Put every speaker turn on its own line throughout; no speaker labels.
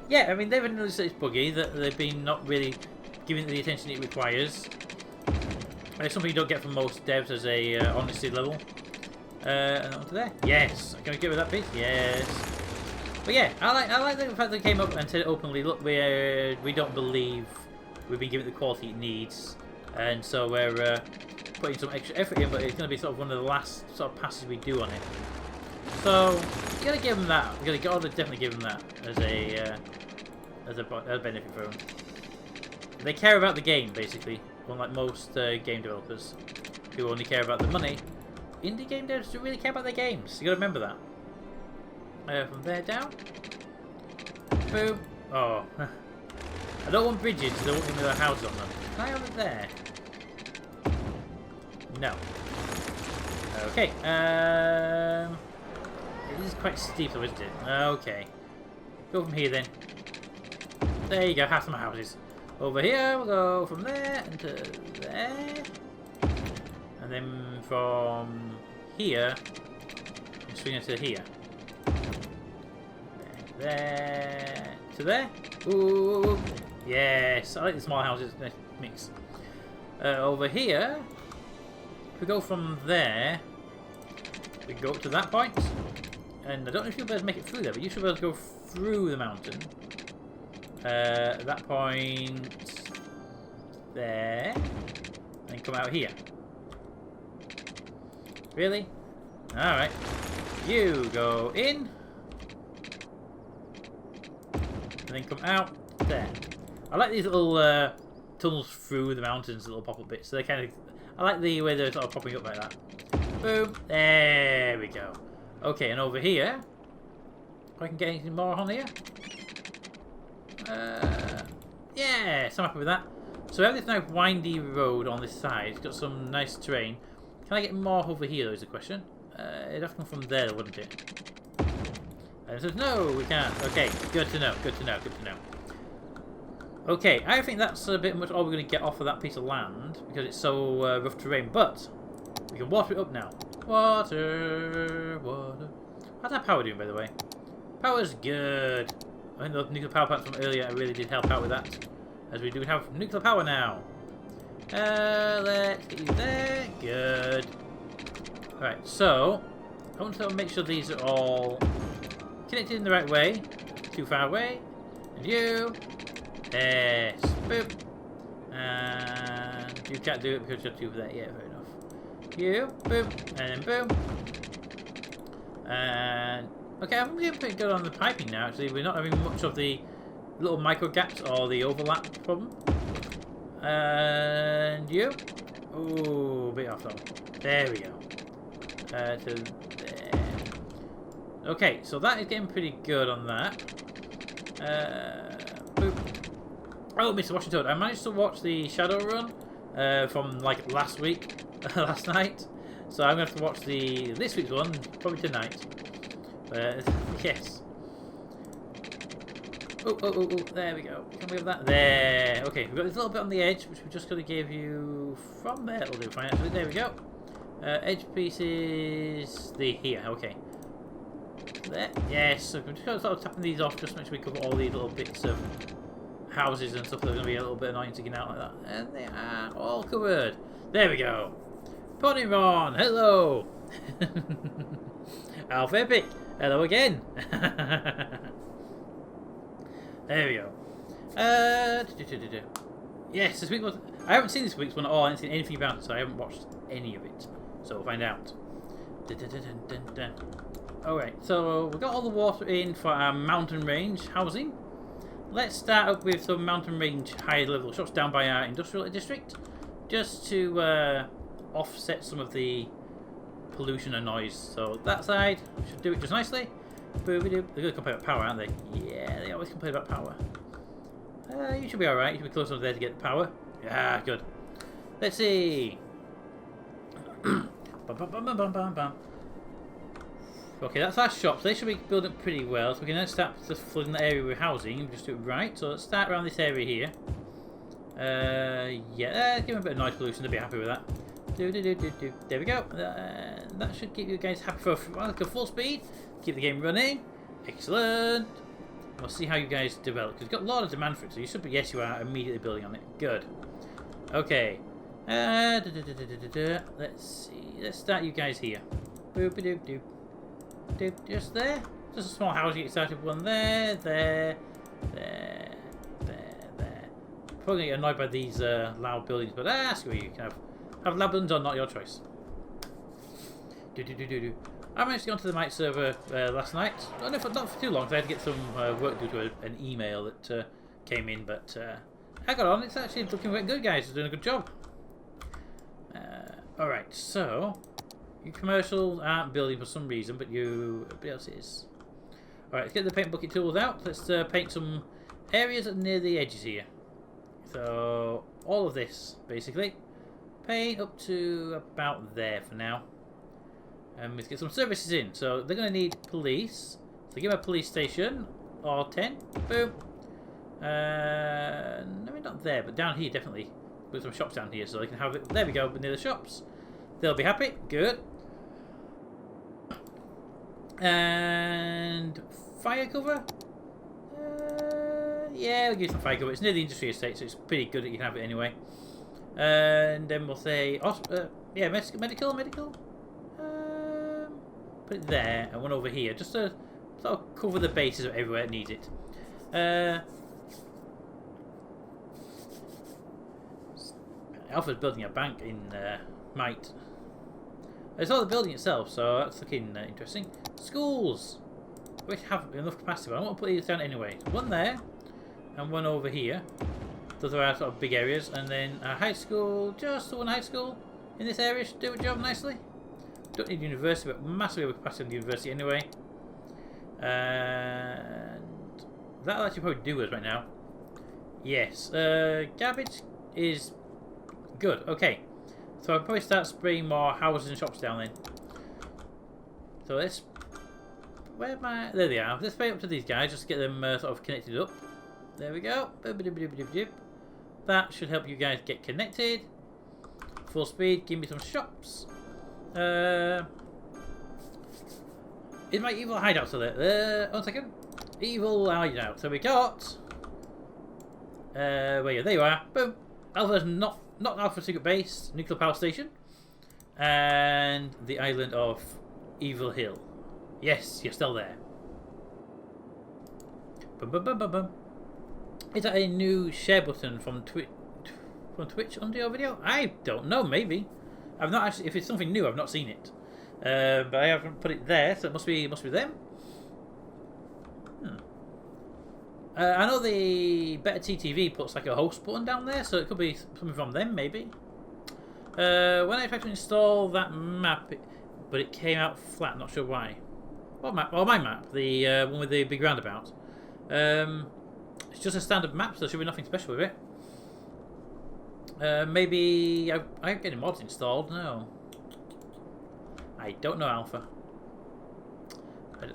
Yeah, I mean, they've noticed that it's buggy, that they've been not really giving it the attention it requires. It's something you don't get from most devs as a honesty level. And onto there. Yes. Can we get rid of that piece? Yes. But yeah, I like the fact they came up and said openly, look, we don't believe we've been given the quality it needs, and so we're putting some extra effort in, but it's going to be sort of one of the last sort of passes we do on it. So you got to give them that. You got to definitely give them that as a benefit for them. They care about the game basically, unlike most game developers who only care about the money. Indie game devs do really care about their games. You got to remember that. From there down. Boom. Oh. I don't want bridges, so they won't give me the houses on them. Can I over there? No. Okay. This is quite steep though, isn't it? Okay. Go from here then. There you go, half my houses. Over here, we'll go from there into there. And then from here, we'll swing into here. There to there. Ooh, yes, I like the small houses mix. Over here, if we go from there, we go up to that point, and I don't know if you'll be able to make it through there, but you should be able to go through the mountain. At that point, there, and come out here. Really? All right. You go in. And then come out there. I like these little tunnels through the mountains, little pop-up bits. So they kind of, I like the way they're sort of popping up like that. Boom. There we go. Okay, and over here, if I can get anything more on here. Yeah, so I'm happy with that. So we have this nice windy road on this side. It's got some nice terrain. Can I get more over here, though, is the question. It'd have to come from there, wouldn't it? And it says, no, we can't. Okay, good to know, good to know, good to know. Okay, I think that's a bit much all we're going to get off of that piece of land, because it's so rough terrain, but we can water it up now. Water, water. How's our power doing, by the way? Power's good. I think the nuclear power plants from earlier really did help out with that, as we do have nuclear power now. Let's get you there. Good. Alright, so I want to make sure these are all connected in the right way. Too far away. And you. Yes. Boop. And you can't do it because you're too there. Yeah, fair enough. You. Boom. And then boom. And okay, I'm getting pretty good on the piping now. Actually, we're not having much of the little micro gaps or the overlap problem. And you. Ooh, a bit off though. There we go. To there. Okay, so that is getting pretty good on that. Boop. Oh, Mr. Washington, I managed to watch the Shadowrun from like last week, last night. So I'm going to have to watch this week's one probably tonight. Yes. Oh, there we go. Can we have that? There. Okay, we've got this little bit on the edge, which we're just going to give you from there. It'll do fine, actually. There we go. Edge pieces, here. Okay. There. Yes. So we're just going to start tapping these off, just to make sure we cover all these little bits of houses and stuff that are going to be a little bit annoying to get out like that. And they are all covered. There we go. Ponyron, hello. Alpha Epic, hello again. There we go. Yes, this week was. I haven't seen this week's one at all. I haven't seen anything about it, so I haven't watched any of it. So we'll find out. Alright, so we've got all the water in for our mountain range housing. Let's start up with some mountain range high level shops down by our industrial district, just to offset some of the pollution and noise. So that side should do it just nicely. They're going to complain about power, aren't they? Yeah, they always complain about power. You should be alright. You should be close enough there to get the power. Yeah, good. Let's see. Okay, that's our shops. They should be building up pretty well. So we can then start just flooding the area with housing. Just do it right. So let's start around this area here. Yeah, give them a bit of noise pollution. They'll be happy with that. There we go. That should keep you guys happy for like a full speed. Keep the game running. Excellent. We'll see how you guys develop. Because you've got a lot of demand for it, so you should be, yes, you are immediately building on it. Good. Okay. Let's see. Let's start you guys here. Boop doop doop. Doop. Just there. Just a small house. You get started. One there, there, there, there. Probably get annoyed by these loud buildings, but screw you. You can have loud buildings or not, your choice. I managed to get onto the Mite server last night. Not for too long, because I had to get some work due to an email that came in, but I got on. It's actually looking quite good, guys. It's doing a good job. Alright, so you commercials aren't building for some reason, but everybody else is. Alright, let's get the paint bucket tools out. Let's paint some areas near the edges here. So all of this, basically. Paint up to about there for now. And let's get some services in. So they're going to need police. So give them a police station. Or 10. Boom. No, not there, but down here definitely. Put some shops down here so they can have it. There we go, near the shops. They'll be happy. Good. And fire cover. Yeah, we'll give some fire cover. It's near the industry estate, so it's pretty good that you can have it anyway. And then we'll say, yeah, medical. Put it there and one over here, just to sort of cover the bases of everywhere it needs it. Alpha's building a bank in Mite. I saw the building itself, so that's looking interesting. Schools, which have enough capacity, but I want to put these down anyway. One there, and one over here. Those are our sort of big areas, and then a high school, just one high school in this area should do a job nicely. Don't need university, but massively over capacity in the university anyway. And that'll actually probably do us right now. Yes, garbage is good. Okay, so I'll probably start spraying more houses and shops down then. So let's, where am I? There they are. Let's spray up to these guys just to get them sort of connected up. There we go. That should help you guys get connected. Full speed. Give me some shops. Is my evil hideout still there? 1 second. Evil hideout. So we got. There you are. Boom. Alpha's not Alpha secret base, nuclear power station, and the island of Evil Hill. Yes, you're still there. Is that a new share button from Twitch under your video? I don't know. Maybe. I've not actually. If it's something new, I've not seen it. But I haven't put it there, so it must be them. I know the Better TTV puts like a host button down there, so it could be something from them, maybe. When I tried to install that map, but it came out flat. Not sure why. What map? Oh, my map, the one with the big roundabout. It's just a standard map, so there should be nothing special with it. Maybe I'm getting mods installed. No, I don't know, Alpha.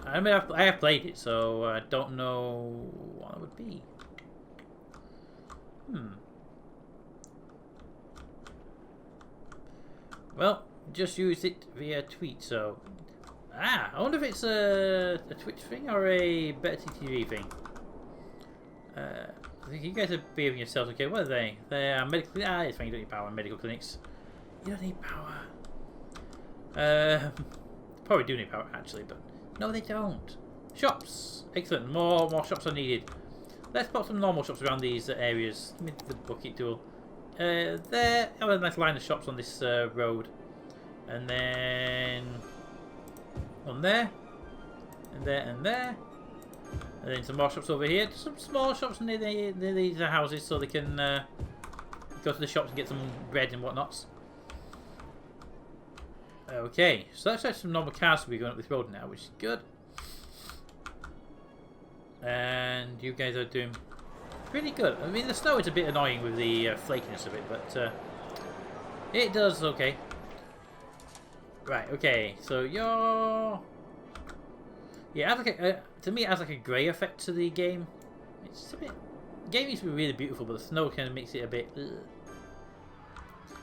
I mean, I have played it, so I don't know what it would be. Well, just used it via tweet, so... I wonder if it's a Twitch thing or a Better TV thing. I think you guys are behaving yourselves okay. What are they? They are medical... it's fine, you don't need power in medical clinics. You don't need power. Probably do need power, actually, but... No, they don't. Shops. Excellent. More shops are needed. Let's put some normal shops around these areas. Give me the bucket tool. There. Have a nice line of shops on this road. And then... one there. And there and there. And then some more shops over here. Just some small shops near these houses so they can go to the shops and get some bread and whatnots. Okay, so that's actually some normal cars to be going up this road now, which is good. And you guys are doing pretty good. I mean, the snow is a bit annoying with the flakiness of it, but it does okay. Right, okay, so you're... Yeah, to me it has like a grey effect to the game. It's a bit... The game used to be really beautiful, but the snow kind of makes it a bit... Ugh.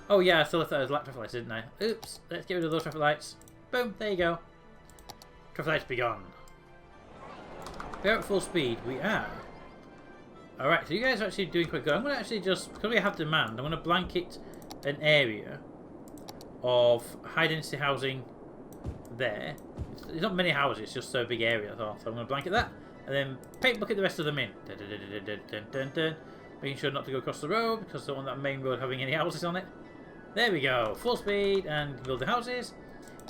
Oh yeah, I still left that as traffic lights, didn't I? Oops, let's get rid of those traffic lights. Boom, there you go. Traffic lights be gone. We're at full speed. We are. Alright, so you guys are actually doing quite good. I'm going to actually just, because we have demand, I'm going to blanket an area of high density housing there. There's not many houses, it's just a big area. So I'm going to blanket that. And then paint bucket the rest of them in. Dun, dun, dun, dun, dun, dun, dun. Making sure not to go across the road because I don't want that main road having any houses on it. There we go. Full speed and build the houses.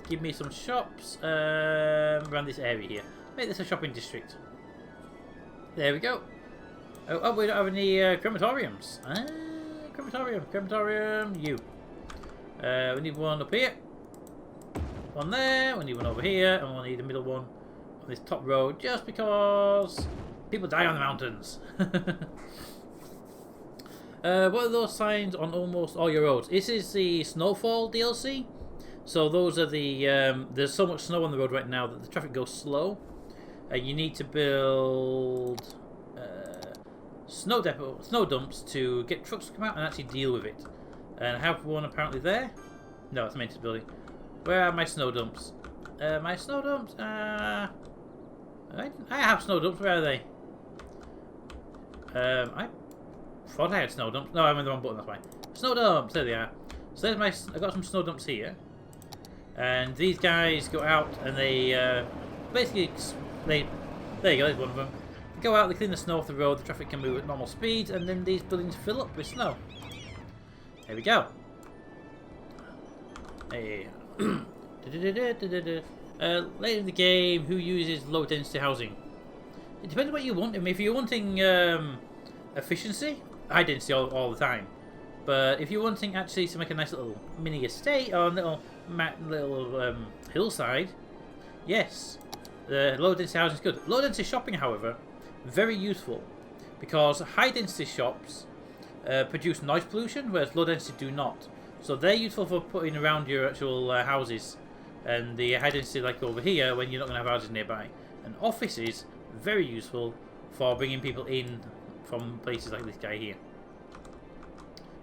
Give me some shops around this area here. Make this a shopping district. There we go. Oh, we don't have any crematoriums. Crematorium, you. We need one up here. One there. We need one over here. And we'll need a middle one on this top road just because people die on the mountains. What are those signs on almost all your roads? This is the Snowfall DLC. So those are the... there's so much snow on the road right now that the traffic goes slow. You need to build... snow dumps to get trucks to come out and actually deal with it. And I have one apparently there. No, it's maintenance building. Where are my snow dumps? My snow dumps? I have snow dumps. Where are they? I thought I had snow dumps. No, I'm in the wrong button. That's why. Snow dumps. There they are. So there's my. I got some snow dumps here, and these guys go out and they basically there you go. There's one of them. Go out, they clean the snow off the road, the traffic can move at normal speeds, and then these buildings fill up with snow. There we go. Hey. Later in the game, who uses low density housing? It depends on what you want. I mean, if you're wanting efficiency, high density all the time. But if you're wanting actually to make a nice little mini estate or a little hillside, yes, the low density housing is good. Low density shopping, however, very useful because high density shops produce noise pollution, whereas low density do not. So they're useful for putting around your actual houses, and the high density like over here when you're not going to have houses nearby. And offices, very useful for bringing people in from places like this guy here.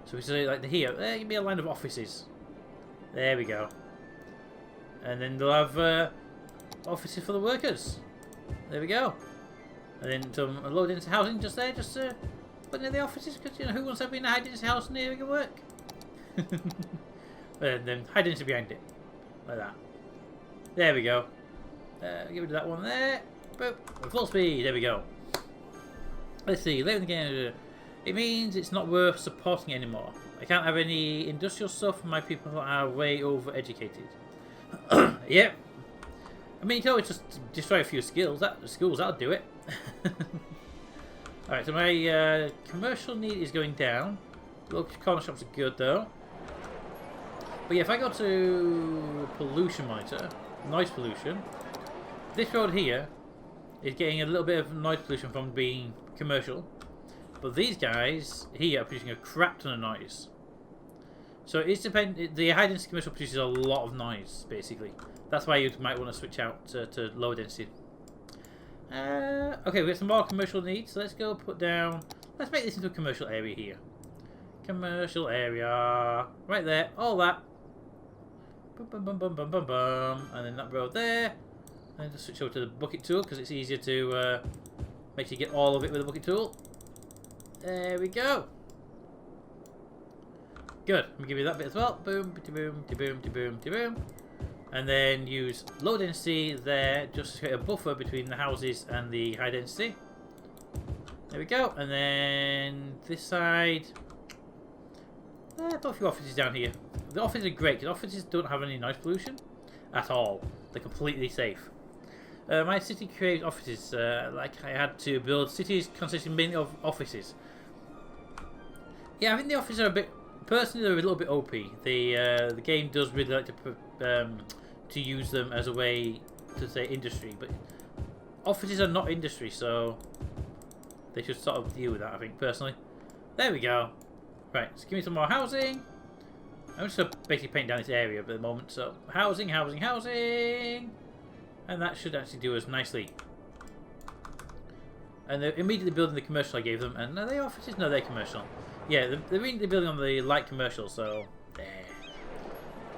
So we say like here, there can be a line of offices. There we go. And then they'll have offices for the workers. There we go. And then some low density housing just there, just put near the offices, because you know who wants to be in a high density house near your work? And then high density behind it, like that. There we go. Get rid of that one there. Boop. Full speed. There we go. Let's see. Later in the game, it means it's not worth supporting anymore. I can't have any industrial stuff. My people are way over educated. Yep. I mean, you can always just destroy a few schools. That'll do it. Alright, so my commercial need is going down. Local corner shops are good though. But yeah, if I go to pollution monitor, noise pollution, this road here is getting a little bit of noise pollution from being commercial. But these guys here are producing a crap ton of noise. So it's the high density commercial produces a lot of noise, basically. That's why you might want to switch out to low density. Okay, we got some more commercial needs. So let's go put down. Let's make this into a commercial area here. Commercial area, right there. All that. Bum, bum, bum, bum, bum, bum, bum. And then that road there. And just switch over to the bucket tool because it's easier to make sure you get all of it with the bucket tool. There we go. Good. Let me give you that bit as well. Boom, boom, boom, boom, boom. And then use low density there just to create a buffer between the houses and the high density. There we go. And then this side. Put a few offices down here. The offices are great because offices don't have any noise pollution at all. They're completely safe. My city creates offices like I had to build cities consisting mainly of offices. Yeah, I think the offices are a bit. Personally, they're a little bit OP. The game does really like to use them as a way to say industry, but offices are not industry, so they should sort of deal with that. I think personally. There we go. Right, so give me some more housing. I'm just going to basically paint down this area at the moment. So housing, housing, housing, and that should actually do us nicely. And they're immediately building the commercial I gave them. And are they offices? No, they're commercial. Yeah, they're immediately building on the light commercial. So there.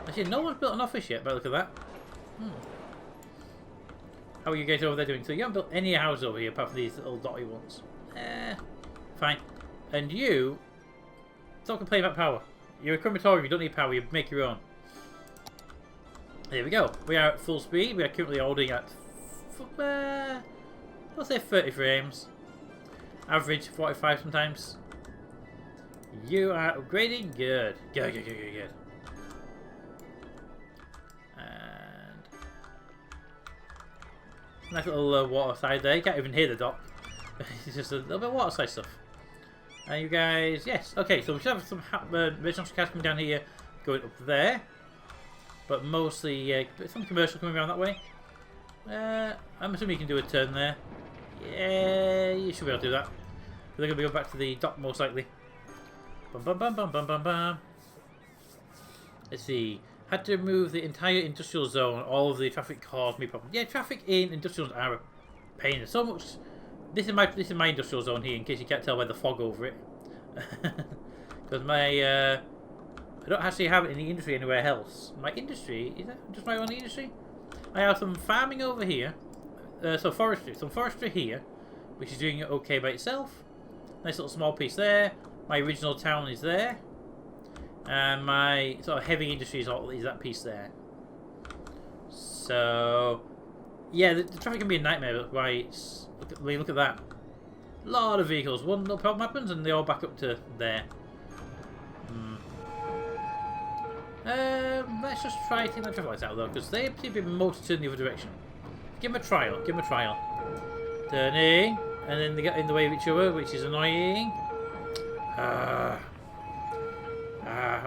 Actually, no one's built an office yet. But look at that. How are you guys over there doing? So you haven't built any houses over here apart from these little dotty ones. Fine. And you... Stop complaining about power. You're a crematorium, you don't need power, you make your own. There we go. We are at full speed. We are currently holding at... let's say 30 frames. Average 45 sometimes. You are upgrading. Good. Good. And nice little water side there. You can't even hear the dock. It's just a little bit of water side stuff. And you guys, yes. Okay, so we should have some residential cars coming down here, going up there. But mostly some commercial coming around that way. I'm assuming you can do a turn there. Yeah, you should be able to do that. They're going to be going back to the dock most likely. Bum. Let's see. Had to remove the entire industrial zone. All of the traffic caused me problems. Yeah, traffic in industrial zones are a pain. There's so much. This is my industrial zone here. In case you can't tell by the fog over it. Because my I don't actually have any industry anywhere else. My industry is that just my only industry? I have some farming over here. So forestry. Some forestry here, which is doing it okay by itself. Nice little small piece there. My original town is there. And my sort of heavy industry is that piece there. So, yeah, the traffic can be a nightmare. That's why it's... Look at that. A lot of vehicles. One little problem happens and they all back up to there. Let's just try taking the traffic lights out though, because they seem to be most turn the other direction. Give them a trial. Turning. And then they get in the way of each other, which is annoying.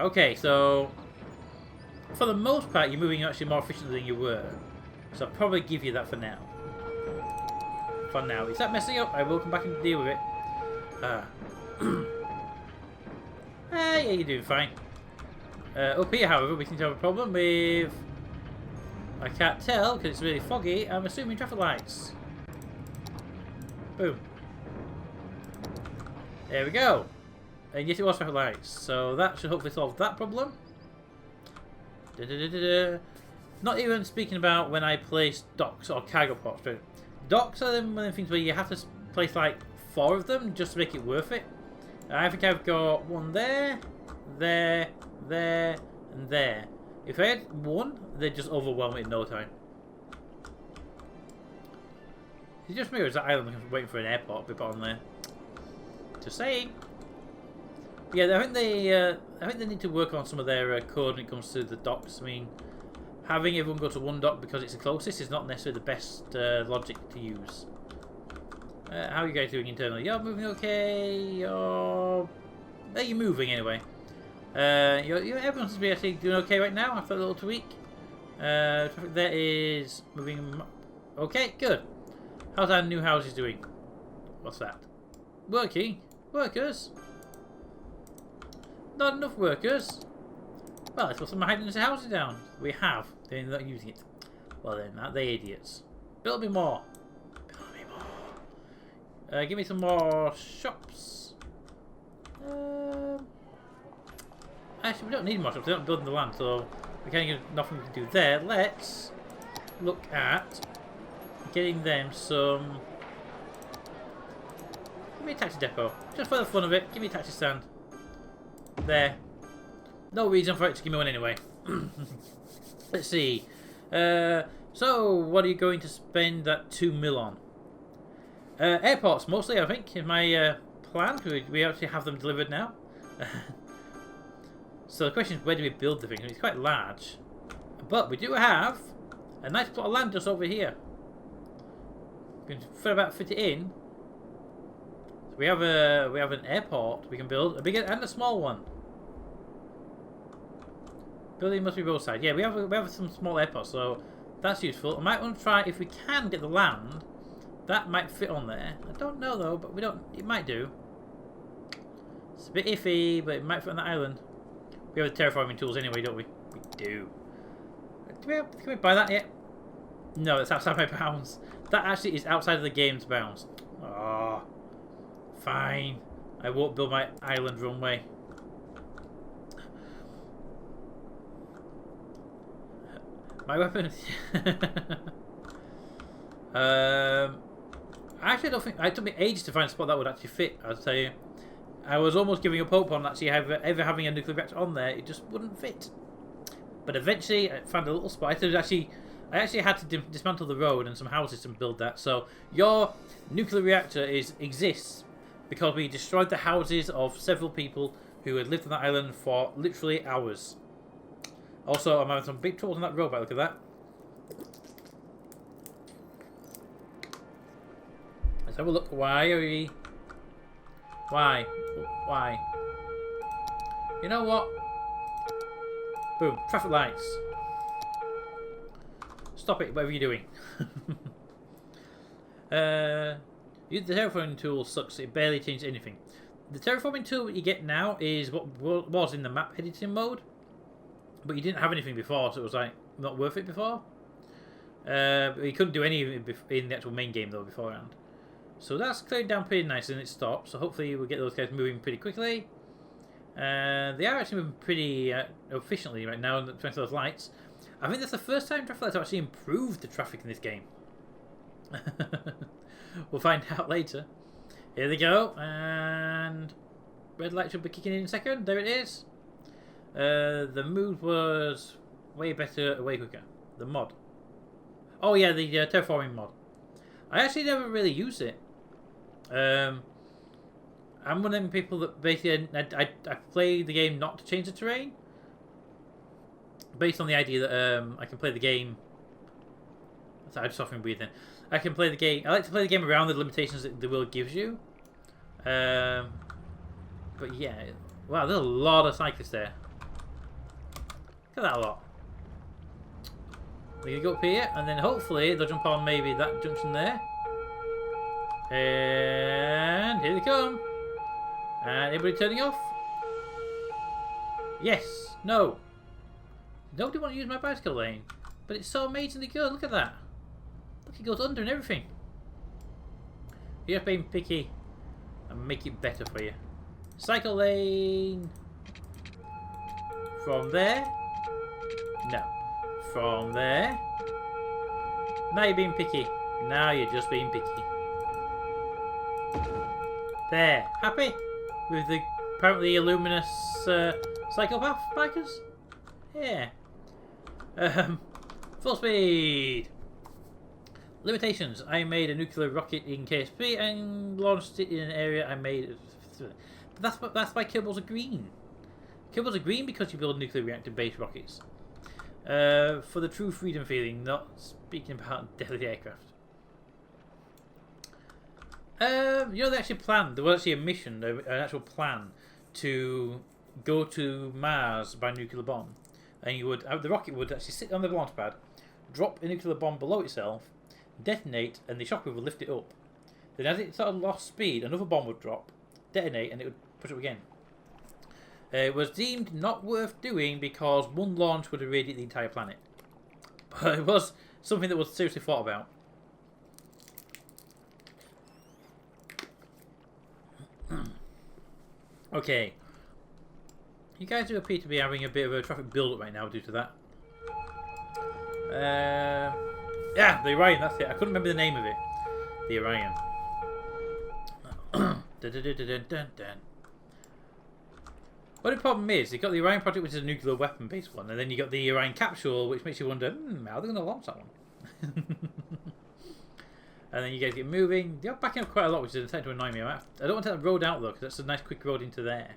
Okay, so for the most part, you're moving actually more efficiently than you were. So I'll probably give you that for now. Is that messing up? I will come back and deal with it. Yeah, you're doing fine. Up here, however, we seem to have a problem with... I can't tell because it's really foggy. I'm assuming traffic lights. Boom. There we go. And yes, it was traffic lights. So that should hopefully solve that problem. Not even speaking about when I place docks or cargo ports. Docks are one of the things where you have to place like 4 of them just to make it worth it. I think I've got one there, there, and there. If I had one, they'd just overwhelm it in no time. Is it just me or is that island waiting for an airport to be put on there? Just saying. Yeah, I think they need to work on some of their code when it comes to the docks. I mean, having everyone go to one dock because it's the closest is not necessarily the best logic to use. How are you guys doing internally? You're moving okay? Are you moving anyway? Everyone seems to be actually doing okay right now after a little tweak. Traffic there is moving okay, good. How's our new houses doing? What's that? Working? Workers? Not enough workers? Well, let's put some hiding houses down. We have. They're not using it. Well then, they're idiots. Build me more. Give me some more shops. Actually, we don't need more shops. They're not building the land, so we can't get nothing we can do there. Let's look at getting them some. Give me a taxi depot, just for the fun of it. Give me a taxi stand. There. No reason for it to give me one anyway. Let's see. So, what are you going to spend that 2 mil on? Airports, mostly, I think, is my plan. We actually have them delivered now. So the question is, where do we build the thing? It's quite large. But we do have a nice plot of land just over here. We can fit it in. So we have an airport we can build, a big and a small one. Building must be roadside. Yeah, we have some small airports, so that's useful. I might want to try if we can get the land. That might fit on there. I don't know though, but we don't. It might do. It's a bit iffy, but it might fit on the island. We have the terraforming tools anyway, don't we? We do. Can we buy that yet? No, it's outside my bounds. That actually is outside of the game's bounds. Oh, fine. I won't build my island runway. My weapon. I actually don't think it took me ages to find a spot that would actually fit. I'll tell you, I was almost giving up hope on actually ever having a nuclear reactor on there. It just wouldn't fit. But eventually, I found a little spot. I actually had to dismantle the road and some houses to build that. So your nuclear reactor exists because we destroyed the houses of several people who had lived on that island for literally hours. Also, I'm having some big trouble on that road. Look at that. Let's have a look. Why are we? Why? Why? You know what? Boom. Traffic lights. Stop it, whatever you're doing. The terraforming tool sucks. It barely changes anything. The terraforming tool that you get now is what was in the map editing mode. But you didn't have anything before, so it was like not worth it before. You couldn't do any in the actual main game though beforehand. So that's cleared down pretty nice and it stopped. So hopefully we'll get those guys moving pretty quickly. They are actually moving pretty efficiently right now thanks to those lights. I think that's the first time traffic lights have actually improved the traffic in this game. We'll find out later. Here they go, and red light should be kicking in a second. There it is. The mood was way better, way quicker. The mod. Oh yeah, the terraforming mod. I actually never really use it. I'm one of them people that basically I play the game not to change the terrain, based on the idea that I can play the game. Sorry, I just often breathing. I can play the game. I like to play the game around the limitations that the world gives you. But yeah, wow, there's a lot of cyclists there. Look at that lot. We can go up here, and then hopefully they'll jump on maybe that junction there. And here they come. And everybody turning off? Yes. No. Nobody wants to use my bicycle lane. But it's so amazingly good. Look at that. Look, it goes under and everything. You're being picky. And make it better for you. Cycle lane. From there. No. From there. Now you're being picky. Now you're just being picky. There. Happy? With the apparently luminous psychopath bikers? Yeah. Full speed. Limitations. I made a nuclear rocket in KSP and launched it in an area I made. But that's why Kerbals are green. Kerbals are green because you build nuclear reactor-based rockets. For the true freedom feeling, not speaking about deadly aircraft. You know, they actually planned. There was actually a mission, an actual plan to go to Mars by nuclear bomb, and you would the rocket would actually sit on the launch pad, drop a nuclear bomb below itself, detonate, and the shockwave would lift it up. Then, as it sort of lost speed, another bomb would drop, detonate, and it would push up again. It was deemed not worth doing because one launch would irradiate the entire planet. But it was something that was seriously thought about. Okay. You guys do appear to be having a bit of a traffic build-up right now due to that. Yeah, the Orion, that's it. I couldn't remember the name of it. The Orion. Dun, dun, dun, dun, dun, dun, dun. What the problem is, you've got the Orion project, which is a nuclear weapon-based one, and then you got the Orion capsule, which makes you wonder, how are they going to launch that one? And then you guys get moving. You're backing up quite a lot, which is starting to annoy me. I don't want to take that road out, though, because that's a nice quick road into there.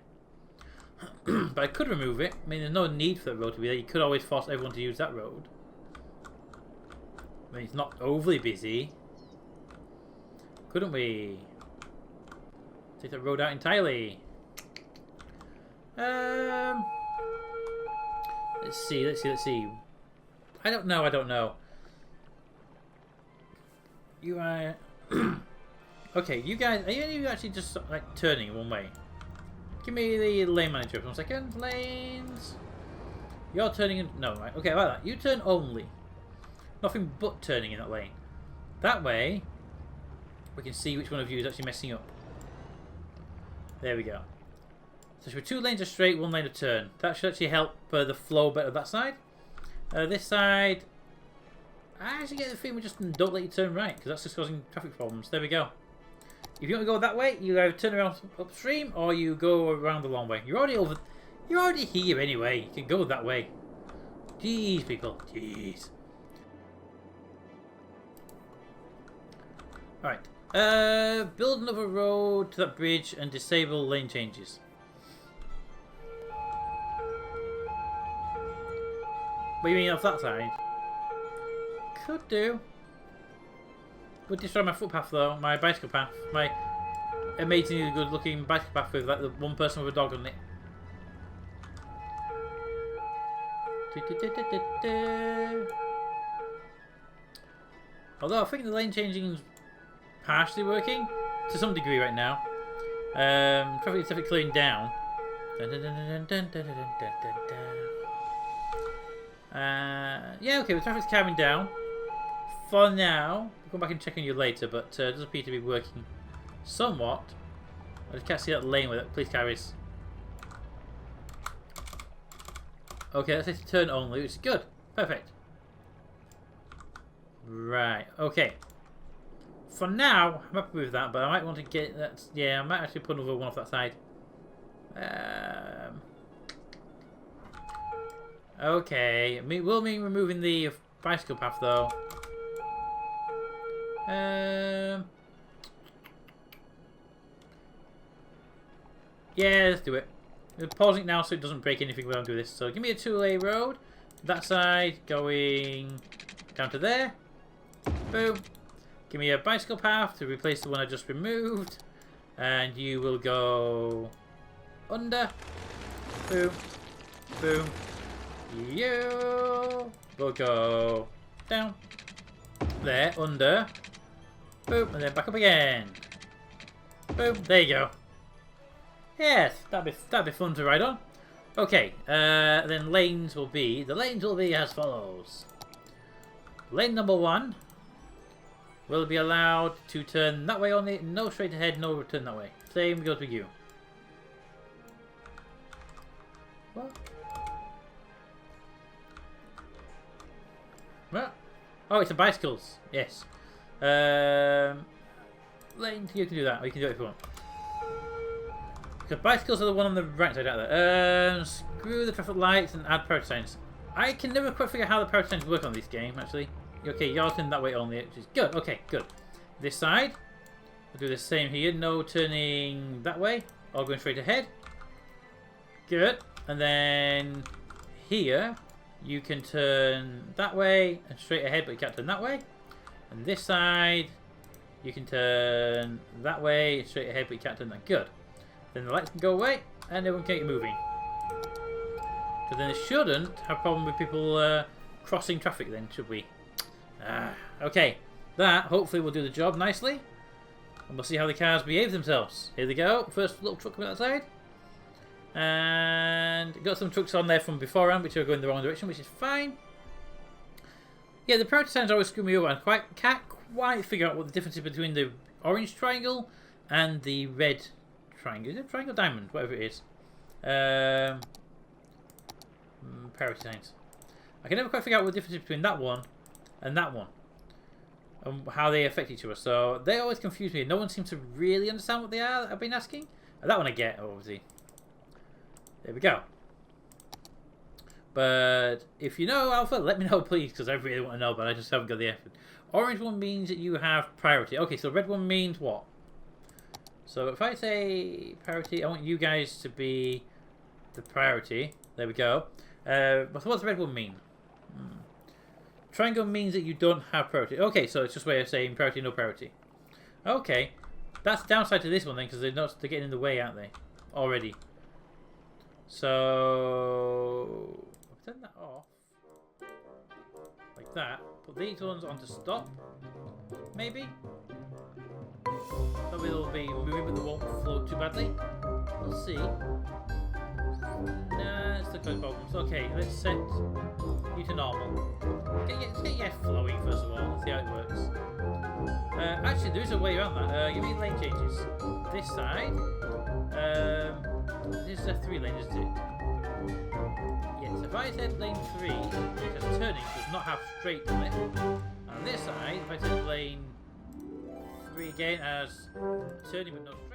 But I could remove it. I mean, there's no need for that road to be there. You could always force everyone to use that road. I mean, it's not overly busy. Couldn't we take that road out entirely? Let's see. I don't know. You are... Okay, you guys... Are you actually just, like, turning one way? Give me the lane manager for 1 second. Lanes... You're turning in... No, right. Okay, like that. You turn only. Nothing but turning in that lane. That way, we can see which one of you is actually messing up. There we go. So for 2 lanes of straight, 1 lane of turn. That should actually help the flow better that side. This side... I actually get the feeling we just don't let you turn right, because that's just causing traffic problems. There we go. If you want to go that way, you either turn around upstream or you go around the long way. You're already here anyway. You can go that way. Jeez, people. Jeez. Alright. Build another road to that bridge and disable lane changes. What do you mean off that side? Could do. Would destroy my footpath though, my bicycle path, my amazingly good looking bicycle path with like the one person with a dog on it. Although I think the lane changing is partially working to some degree right now. Traffic is definitely clearing down. Yeah, okay, the traffic's calming down. For now, we'll come back and check on you later, but it does appear to be working somewhat. I just can't see that lane where that police car is. Okay, that's a turn only, which is good. Perfect. Right, okay. For now, I'm happy with that, but I might want to get that. Yeah, I might actually put another one off that side. Okay, will mean removing the bicycle path though. Yeah, let's do it. We're pausing it now so it doesn't break anything when I do this. So give me a two-lane road. That side going down to there. Boom. Give me a bicycle path to replace the one I just removed. And you will go under. Boom. Boom. You will go down. There, under. Boom, and then back up again. Boom, there you go. Yes, that'd be fun to ride on. Okay, then the lanes will be as follows. Lane number 1 will be allowed to turn that way only, no straight ahead, no return that way. Same goes with you. What? What? Oh, it's the bicycles. Yes. Lane, you can do that, or you can do it if you want. The bicycles are the one on the right side out there. Screw the traffic lights and add priority signs. I can never quite figure out how the priority signs work on this game, actually. Okay, you're turning that way only, which is good. Okay, good. This side, we'll do the same here. No turning that way, or going straight ahead. Good. And then here, you can turn that way and straight ahead, but you can't turn that way. And this side, you can turn that way, straight ahead, but you can't turn that. Good. Then the lights can go away, and everyone can get moving. So then it shouldn't have a problem with people crossing traffic then, should we? Okay. That, hopefully, will do the job nicely. And we'll see how the cars behave themselves. Here they go. First little truck coming outside. And got some trucks on there from beforehand, which are going the wrong direction, which is fine. Yeah, the priority signs always screw me over. I can't quite figure out what the difference is between the orange triangle and the red triangle. Is it triangle, diamond, whatever it is? Priority signs. I can never quite figure out what the difference is between that one and that one, and how they affect each other. So they always confuse me. No one seems to really understand what they are. I've been asking. And that one I get, obviously. There we go. But if you know, Alpha, let me know, please, because I really want to know, but I just haven't got the effort. Orange one means that you have priority. Okay, so red one means what? So if I say priority, I want you guys to be the priority. There we go. But what's the red one mean? Triangle means that you don't have priority. Okay, so it's just a way of saying priority, no priority. Okay. That's the downside to this one then, because they're getting in the way, aren't they? Already. So turn that off. Like that. Put these ones on to stop. Maybe. That way they'll be moving, but they won't float too badly. We'll see. Nah, it's still causing problems. Okay, let's set you to normal. Let's get your flowing first of all. Let's see how it works. Actually, there is a way around that. Give me lane changes. This side. This is a 3 lane, isn't it? Yes, if I said lane 3, it has turning, does not have straight on it. And on this side, if I said lane 3 again, has turning but no straight.